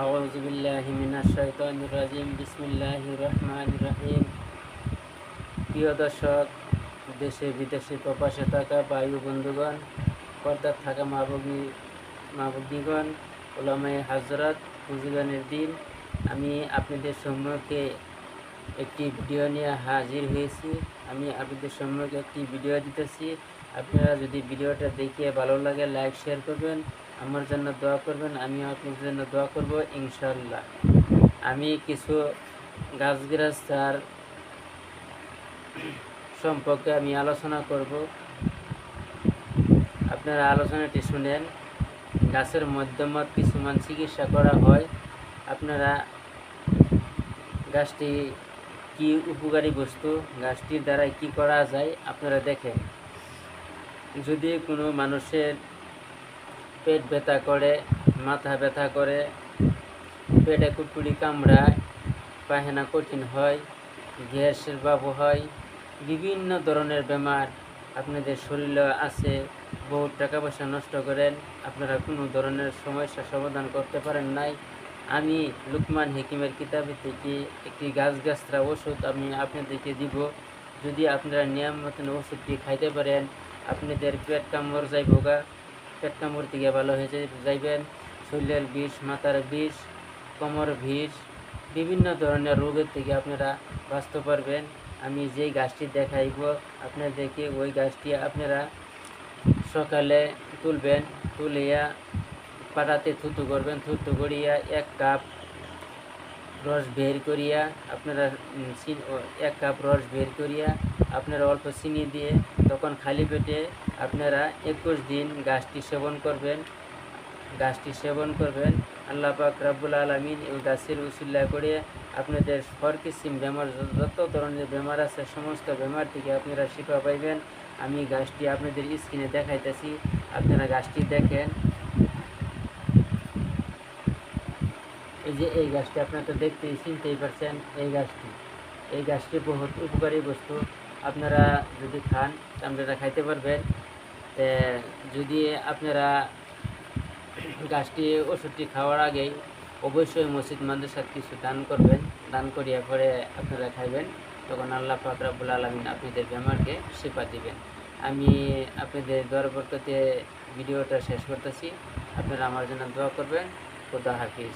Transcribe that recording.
আউযু বিল্লাহি মিনাশ শাইতানির রাজিম। বিসমিল্লাহির রহমানির রহিম। প্রিয় দর্শক, দেশে বিদেশে প্রবাসে থাকা বায়ু বন্ধুগণ, পর্দার থাকা মা-ভগ্নীগণ, ওলামায়ে হাজরাত, বুজুর্গানের দিন, আমি আপনাদের সম্মুখে একটি ভিডিও নিয়ে হাজির হয়েছি। আমি আপনাদের সম্মুখে একটি ভিডিও দিতেছি। আপনারা যদি ভিডিওটা দেখে ভালো লাগে লাইক শেয়ার করবেন, আমার জন্য দোয়া করবেন, আমিও আপনাদের জন্য দোয়া করব ইনশাআল্লাহ। আমি কিছু গাছগাছার সম্পর্কে আমি আলোচনা করব। আপনারা আলোচনাটি শুনেন। গাছের মাধ্যমে কিছুমান চিকিৎসা করা হয়। আপনারা গাছটি কি উপকারী বস্তু, গাছটির দ্বারা কি করা যায় আপনারা দেখেন। যদি কোনো মানুষের পেট ব্যথা করে, মাথা ব্যথা করে, পেটে কুটকুড়ি কামড়ায়, পায়খানা কঠিন হয়, গ্যাসের ভাব হয়, বিভিন্ন ধরনের বেমার আপনাদের শরীরে আছে, বহু টাকা পয়সা নষ্ট করেন, আপনারা কোনো ধরনের সমস্যার সমাধান করতে পারেন নাই, আমি লুকমান হাকিমের কিতাবে থেকে একটি গাছগাছরা ওষুধ আমি আপনাদেরকে দিব। যদি আপনারা নিয়ম মতন ওষুধটি খাইতে পারেন, আপনাদের পেট কামড় যাইব গা, পেট কামড় থেকে ভালো হয়ে যাইবেন। শরীরের বিষ, মাথার বিষ, কোমর বিষ, বিভিন্ন ধরনের রোগের থেকে আপনারা বাঁচতে পারবেন। আমি যেই গাছটি দেখাইব আপনাদেরকে, ওই গাছটি আপনারা সকালে তুলবেন, তুলিয়া পাটাতে থুতু করবেন, থুতু করিয়া 1 কাপ রস বের করিয়া আপনারা 1 কাপ রস বের করিয়া আপনারা অল্প চিনি দিয়ে তখন খালি পেটে আপনারা 21 দিন গাছটি সেবন করবেন। আল্লাহ পাক রব্বুল আলামিন এই গাছের উসিলা করে আপনাদের কিসিম বেমার, যত ধরনের বেমার আছে সমস্ত বেমার থেকে আপনারা শিফা পাইবেন। আমি গাছটি আপনাদের স্ক্রিনে দেখাইতেছি, আপনারা গাছটি দেখেন। এই যে এই গাছটি আপনারা তো দেখতেই চিনতেই পারছেন। এই গাছটি বহুত উপকারী বস্তু। আপনারা যদি খান আপনারা খাইতে পারবেন। যদি আপনারা গাছটি ওষুধটি খাওয়ার আগেই অবশ্যই মসজিদ মাদ্রাসার কিছু দান করবেন, দান করিয়া পরে আপনারা খাইবেন, তখন আল্লাহ পাক রব্বুল আলামিন আপনাদের বেমারকে শিফা দিবেন। আমি আপনাদের দোয়ার বরকতে ভিডিওটা শেষ করতেছি। আপনারা আমার জন্য দোয়া করবেন। খোদা হাফিজ।